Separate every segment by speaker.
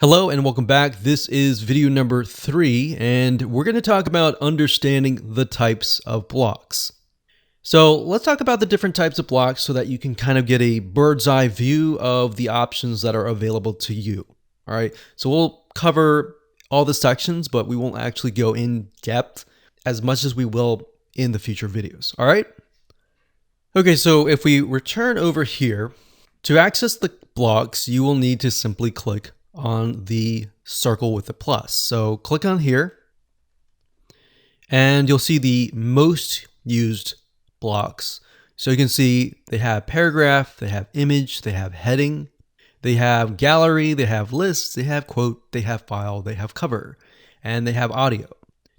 Speaker 1: Hello and welcome back. This is video number 3, and we're going to talk about understanding the types of blocks. So let's talk about the different types of blocks so that you can kind of get a bird's eye view of the options that are available to you. All right, so we'll cover all the sections, but we won't actually go in depth as much as we will in the future videos. All right. Okay, so if we return over here, to access the blocks, you will need to simply click on the circle with the plus. So click on here and you'll see the most used blocks. So you can see they have paragraph, they have image, they have heading, they have gallery, they have lists, they have quote, they have file, they have cover, and they have audio.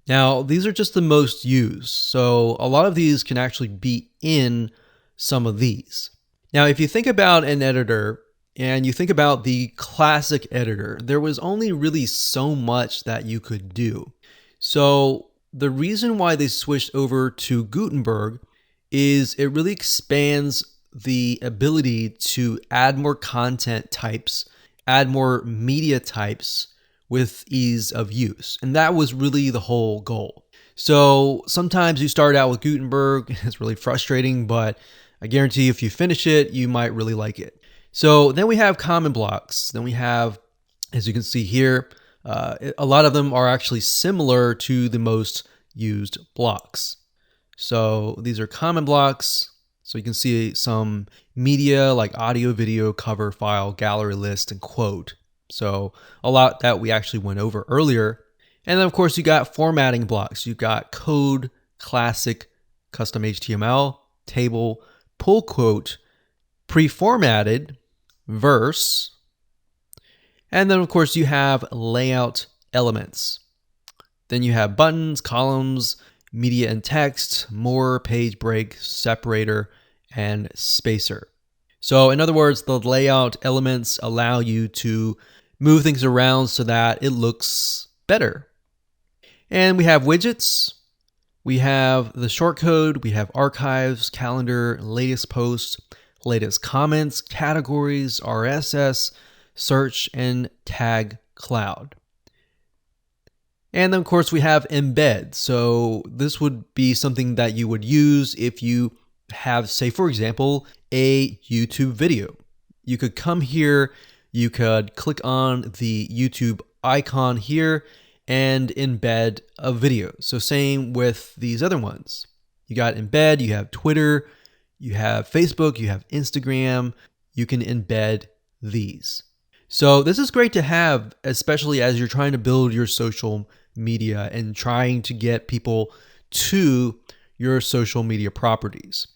Speaker 1: Now, these are just the most used. So a lot of these can actually be in some of these. Now, if you think about an editor and you think about the classic editor, there was only really so much that you could do. So the reason why they switched over to Gutenberg is it really expands the ability to add more content types, add more media types with ease of use. And that was really the whole goal. So sometimes you start out with Gutenberg, it's really frustrating, but I guarantee if you finish it, you might really like it. So then we have common blocks. Then we have, as you can see here, a lot of them are actually similar to the most used blocks. So these are common blocks. So you can see some media like audio, video, cover, file, gallery, list, and quote. So a lot that we actually went over earlier. And then of course you got formatting blocks. You got code, classic, custom HTML, table, pull quote, pre-formatted, verse, and then of course you have layout elements. Then you have buttons, columns, media and text, more, page break, separator, and spacer. So in other words, the layout elements allow you to move things around so that it looks better. And we have widgets. We have the shortcode, we have archives, calendar, latest posts, latest comments, categories, RSS, search, and tag cloud. And then of course we have embed. So this would be something that you would use if you have, say for example, a YouTube video. You could come here, you could click on the YouTube icon here and embed a video. So same with these other ones. You got embed, you have Twitter, you have Facebook, you have Instagram. You can embed these. So this is great to have, especially as you're trying to build your social media and trying to get people to your social media properties.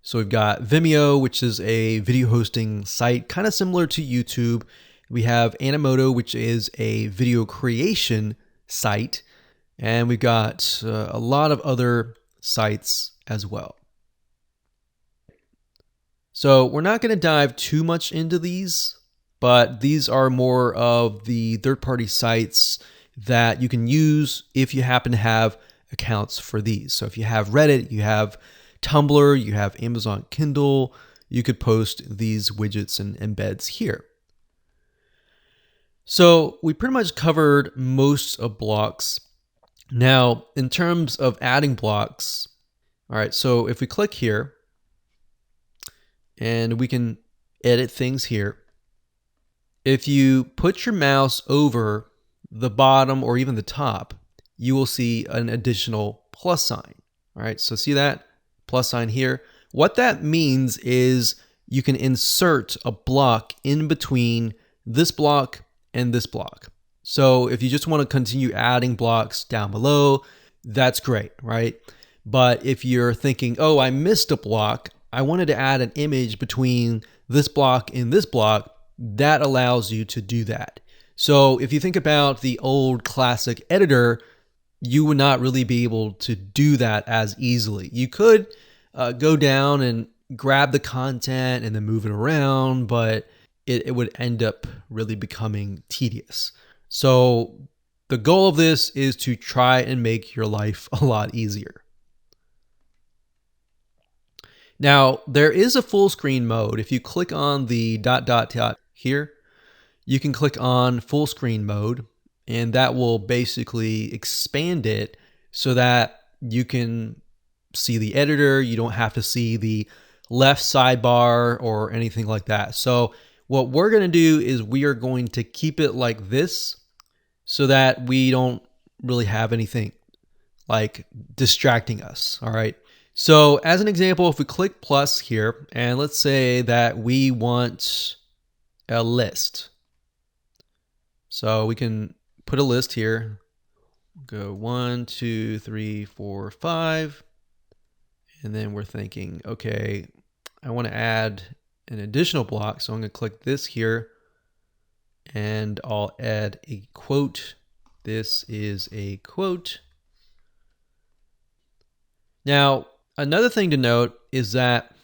Speaker 1: So we've got Vimeo, which is a video hosting site, kind of similar to YouTube. We have Animoto, which is a video creation site. And we've got a lot of other sites as well. So we're not going to dive too much into these, but these are more of the third-party sites that you can use if you happen to have accounts for these. So if you have Reddit, you have Tumblr, you have Amazon Kindle, you could post these widgets and embeds here. So we pretty much covered most of blocks. Now, in terms of adding blocks, all right, so if we click here and we can edit things here, if you put your mouse over the bottom or even the top, you will see an additional plus sign. All right, so see that plus sign here? What that means is you can insert a block in between this block and this block. So if you just want to continue adding blocks down below, that's great, right? But if you're thinking, oh, I missed a block, I wanted to add an image between this block and this block, that allows you to do that. So if you think about the old classic editor, you would not really be able to do that as easily. You could go down and grab the content and then move it around, but it would end up really becoming tedious. So the goal of this is to try and make your life a lot easier. Now, there is a full screen mode. If you click on the ... here, you can click on full screen mode, and that will basically expand it so that you can see the editor. You don't have to see the left sidebar or anything like that. So what we're going to do is we are going to keep it like this so that we don't really have anything like distracting us. All right. So as an example, if we click plus here, and let's say that we want a list. So we can put a list here. Go 1, 2, 3, 4, 5. And then we're thinking, okay, I want to add an additional block. So I'm going to click this here and I'll add a quote. This is a quote. Now, another thing to note is that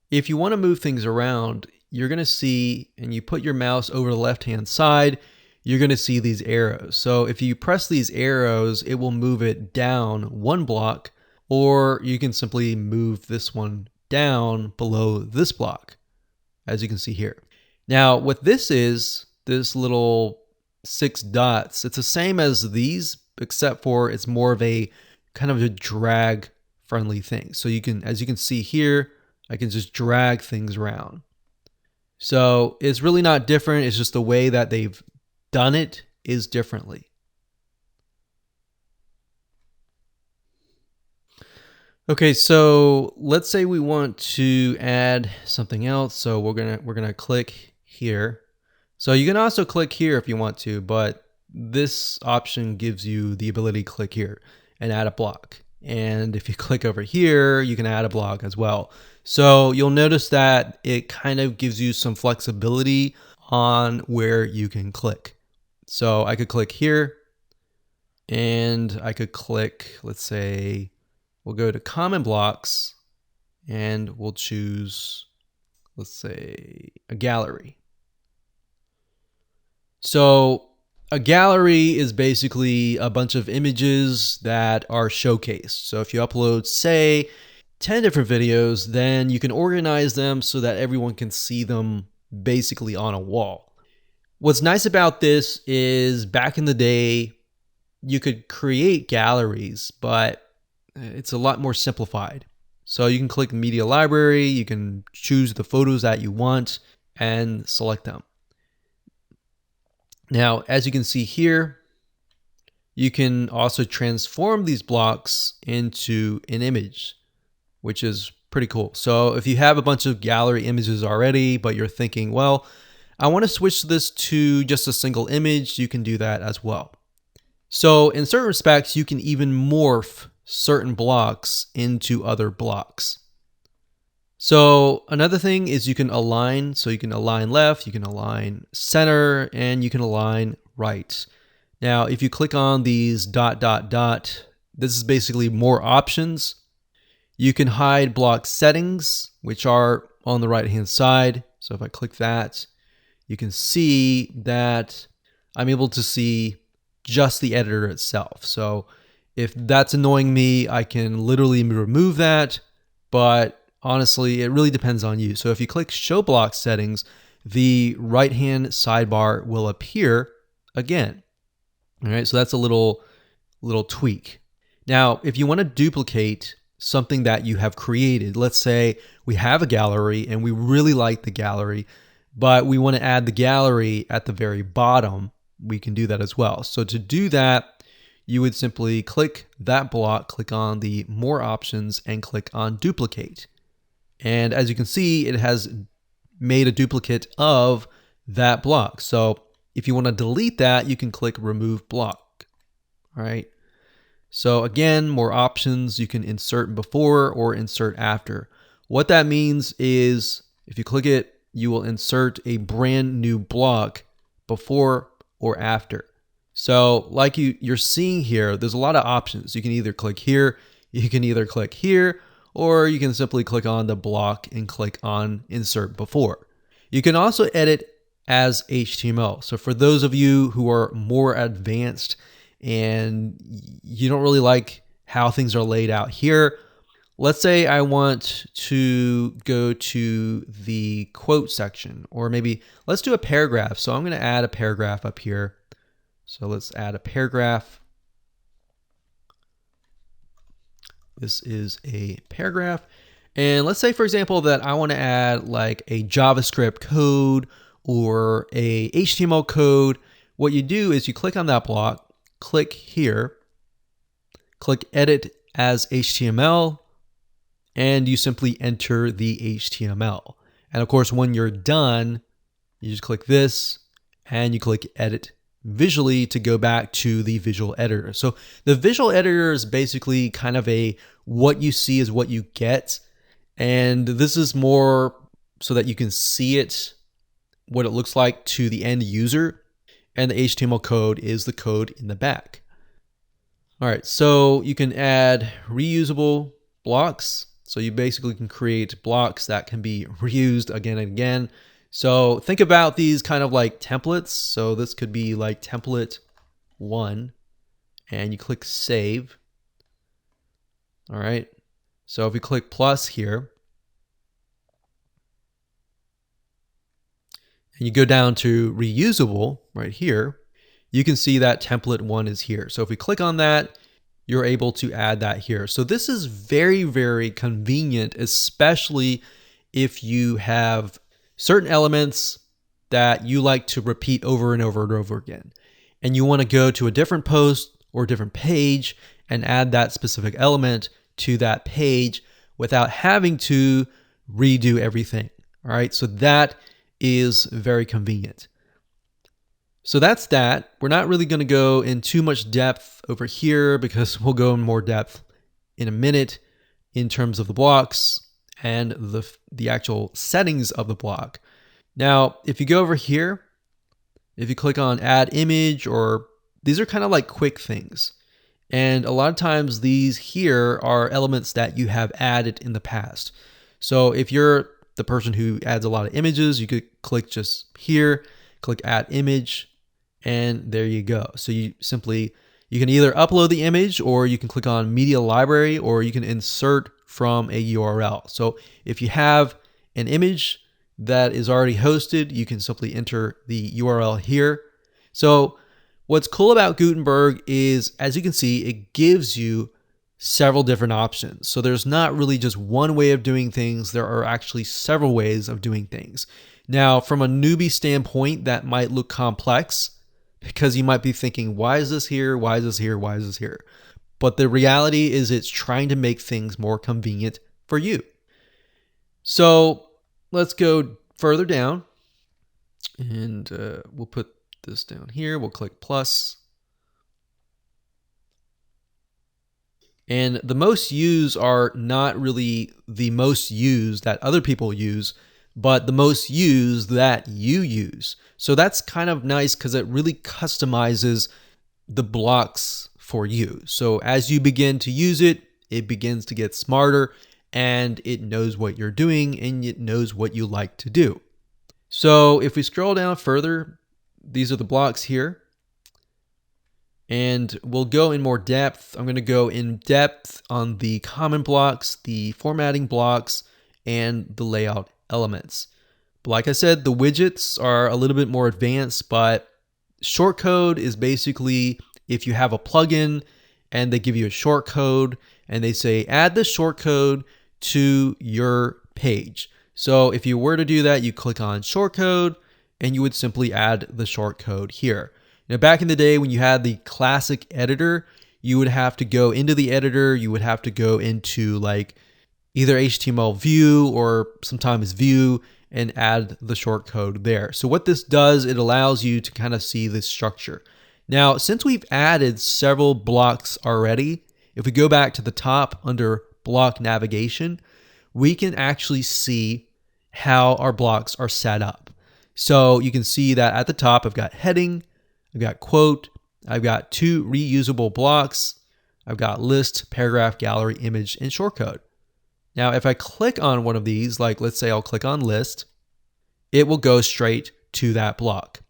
Speaker 1: if you want to move things around, you're going to see, and you put your mouse over the left-hand side, you're going to see these arrows. So if you press these arrows, it will move it down one block, or you can simply move this one down below this block, as you can see here. Now, what this is, this little 6 dots, it's the same as these, except for it's more of a kind of a drag friendly thing. So you can, as you can see here, I can just drag things around. So it's really not different. It's just the way that they've done it is differently. Okay, so let's say we want to add something else. So we're gonna click here. So you can also click here if you want to, but this option gives you the ability to click here and add a block. And if you click over here, you can add a block as well. So you'll notice that it kind of gives you some flexibility on where you can click. So I could click here and I could click, let's say, we'll go to common blocks and we'll choose, let's say, a gallery. So a gallery is basically a bunch of images that are showcased. So if you upload, say, 10 different videos, then you can organize them so that everyone can see them basically on a wall. What's nice about this is back in the day, you could create galleries, but it's a lot more simplified. So you can click media library, you can choose the photos that you want and select them. Now, as you can see here, you can also transform these blocks into an image, which is pretty cool. So if you have a bunch of gallery images already, but you're thinking, well, I want to switch this to just a single image, you can do that as well. So in certain respects, you can even morph certain blocks into other blocks. So another thing is you can align. So you can align left, you can align center, and you can align right. Now, if you click on these ... this is basically more options. You can hide block settings, which are on the right-hand side. So if I click that, you can see that I'm able to see just the editor itself. So if that's annoying me, I can literally remove that, but honestly, it really depends on you. So if you click show block settings, the right-hand sidebar will appear again. All right, so that's a little tweak. Now, if you want to duplicate something that you have created, let's say we have a gallery and we really like the gallery, but we want to add the gallery at the very bottom, we can do that as well. So to do that, you would simply click that block, click on the more options and click on duplicate. And as you can see, it has made a duplicate of that block. So if you want to delete that, you can click remove block. All right. So again, more options. You can insert before or insert after. What that means is if you click it, you will insert a brand new block before or after. So like you're seeing here, there's a lot of options. You can either click here, you can either click here, or you can simply click on the block and click on insert before. You can also edit as HTML. So for those of you who are more advanced and you don't really like how things are laid out here, let's say I want to go to the quote section, or maybe let's do a paragraph. So I'm going to add a paragraph up here. So let's add a paragraph. This is a paragraph. And let's say, for example, that I want to add like a JavaScript code or a HTML code. What you do is you click on that block, click here, click edit as HTML, and you simply enter the HTML. And of course, when you're done, you just click this and you click edit visually to go back to the visual editor. So the visual editor is basically kind of a what you see is what you get. And this is more so that you can see it, what it looks like to the end user. And the HTML code is the code in the back. All right, so you can add reusable blocks. So you basically can create blocks that can be reused again and again. So think about these kind of like templates. So this could be like template 1, and you click save. All right. So if we click plus here, and you go down to reusable right here, you can see that template 1 is here. So if we click on that, you're able to add that here. So this is very, very convenient, especially if you have certain elements that you like to repeat over and over and over again. And you want to go to a different post or a different page and add that specific element to that page without having to redo everything. All right, so that is very convenient. So that's that. We're not really going to go in too much depth over here because we'll go in more depth in a minute in terms of the blocks and the actual settings of the block. Now, if you go over here, if you click on add image, or these are kind of like quick things. And a lot of times these here are elements that you have added in the past. So if you're the person who adds a lot of images, you could click just here, click add image, and there you go. So you can either upload the image, or you can click on media library, or you can insert from a URL. So if you have an image that is already hosted, you can simply enter the URL here. So what's cool about Gutenberg is, as you can see, it gives you several different options. So there's not really just one way of doing things. There are actually several ways of doing things. Now, from a newbie standpoint, that might look complex because you might be thinking, why is this here? Why is this here? Why is this here? But the reality is it's trying to make things more convenient for you. So let's go further down, and we'll put this down here. We'll click plus. And the most used are not really the most used that other people use, but the most used that you use. So that's kind of nice because it really customizes the blocks for you. So as you begin to use it, it begins to get smarter, and it knows what you're doing, and it knows what you like to do. So if we scroll down further, these are the blocks here. And we'll go in more depth. I'm going to go in depth on the common blocks, the formatting blocks, and the layout elements. But like I said, the widgets are a little bit more advanced, but shortcode is basically if you have a plugin and they give you a shortcode and they say add the shortcode to your page. So if you were to do that, you click on shortcode and you would simply add the shortcode here. Now, back in the day when you had the classic editor, you would have to go into the editor, you would have to go into like either HTML view or sometimes view and add the shortcode there. So what this does, it allows you to kind of see this structure. Now, since we've added several blocks already, if we go back to the top under block navigation, we can actually see how our blocks are set up. So you can see that at the top, I've got heading, I've got quote, I've got 2 reusable blocks, I've got list, paragraph, gallery, image, and shortcode. Now, if I click on one of these, like let's say I'll click on list, it will go straight to that block.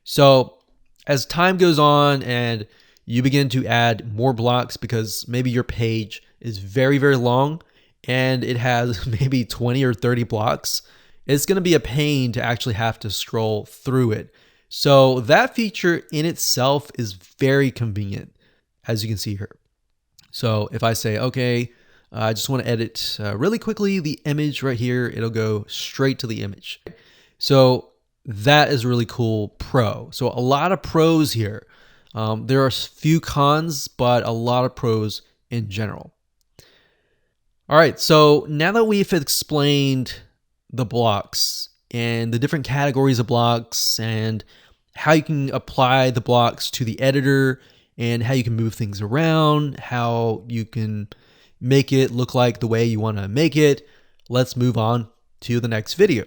Speaker 1: So as time goes on and you begin to add more blocks because maybe your page is very, very long and it has maybe 20 or 30 blocks, it's going to be a pain to actually have to scroll through it. So that feature in itself is very convenient, as you can see here. So if I say, okay, I just want to edit really quickly the image right here, it'll go straight to the image. So that is really cool pro. So a lot of pros here. There are a few cons, but a lot of pros in general. All right, so now that we've explained the blocks and the different categories of blocks and how you can apply the blocks to the editor and how you can move things around, how you can make it look like the way you want to make it, let's move on to the next video.